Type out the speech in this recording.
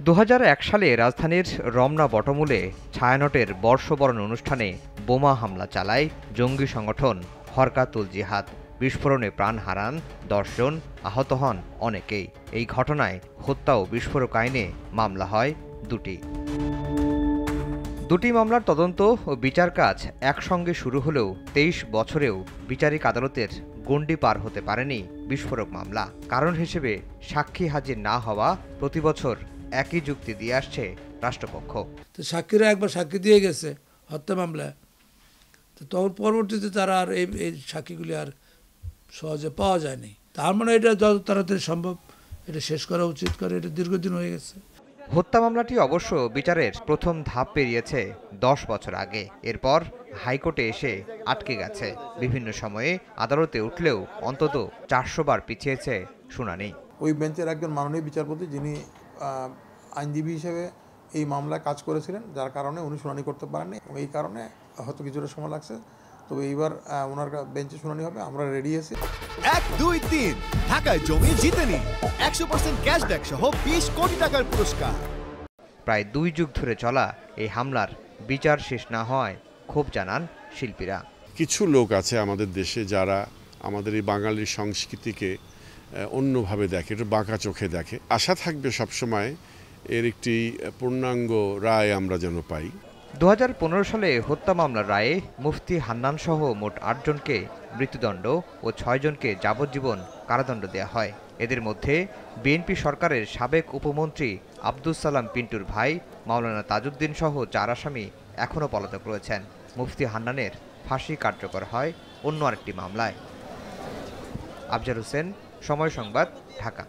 ২০০১ সালে রাজধানীর রমনা বটমূলে ছায়ানটের বর্ষবরণ অনুষ্ঠানে বোমা হামলা চালায় জঙ্গি সংগঠন হরকাতুল জিহাদ। বিস্ফোরণে প্রাণ হারান ১০ জন, আহত হন অনেকেই। এই ঘটনায় হত্যা ও বিস্ফোরক আইনে মামলা হয় দুটি মামলার তদন্ত ও বিচার কাজ একসঙ্গে শুরু হলেও ২৩ বছরেও বিচারিক আদালতের গণ্ডি পার হতে পারেনি বিস্ফোরক মামলা। কারণ হিসেবে সাক্ষী হাজির না হওয়া, প্রতিবছর একই যুক্তি দিয়ে আসছে রাষ্ট্রপক্ষ। তো সাক্ষীরা একবার সাক্ষী দিয়ে গেছে হত্যা মামলায়, তো তখন পরবর্তীতে তারা আর এই সাক্ষীগুলি আর সহজে পাওয়া যায়নি। তার মানে এটা যত তাড়াতাড়ি সম্ভব এটা শেষ করা উচিত, করে এটা দীর্ঘদিন হয়ে গেছে। হত্যা মামলাটি অবশ্য বিচারের প্রথম ধাপ পেরিয়েছে ১০ বছর আগে। এরপর হাইকোর্টে এসে আটকে গেছে। বিভিন্ন সময়ে আদালতে উঠলেও অন্তত ৪০০ বার পিছিয়েছে শুনানি। ওই বেঞ্চের একজন মাননীয় বিচারপতি, যিনি আইনজীবী হিসেবে এই মামলায় কাজ করেছিলেন, যার কারণে উনি শুনানি করতে পারেননি। এই কারণে হয়তো কিছুটা সময় লাগছে, তবে এইবার ওনার বেঞ্চে শুনানি হবে। আমরা রেডি আছি। ১, ২, ৩ ঢাকায় জমি জিতে নিন ১০০% ক্যাশব্যাক সহ ২০ কোটি টাকার পুরস্কার। প্রায় ২ যুগ ধরে চলা এই হামলার বিচার শেষ না হয় ক্ষোভ জানান শিল্পীরা। কিছু লোক আছে আমাদের দেশে যারা আমাদের এই বাঙালির সংস্কৃতিকে অন্যভাবে দেখে, একটু বাঁকা চোখে দেখে। আশা থাকবে সবসময় এর একটি পূর্ণাঙ্গ রায় আমরা যেন পাই। ২০১৫ সালে হত্যা মামলার রায়ে মুফতি হান্নান সহ মোট ৮ জনকে মৃত্যুদণ্ড ও ৬ জনকে যাবজ্জীবন কারাদণ্ড দেওয়া হয়। এদের মধ্যে বিএনপি সরকারের সাবেক উপমন্ত্রী আব্দুস সালাম পিন্টুর ভাই মাওলানা তাজউদ্দিন সহ ৪ আসামি এখনও পলাতক রয়েছেন। মুফতি হান্নানের ফাঁসি কার্যকর হয় অন্য আরেকটি মামলায়। আফজার হোসেন, সময় সংবাদ, ঢাকা।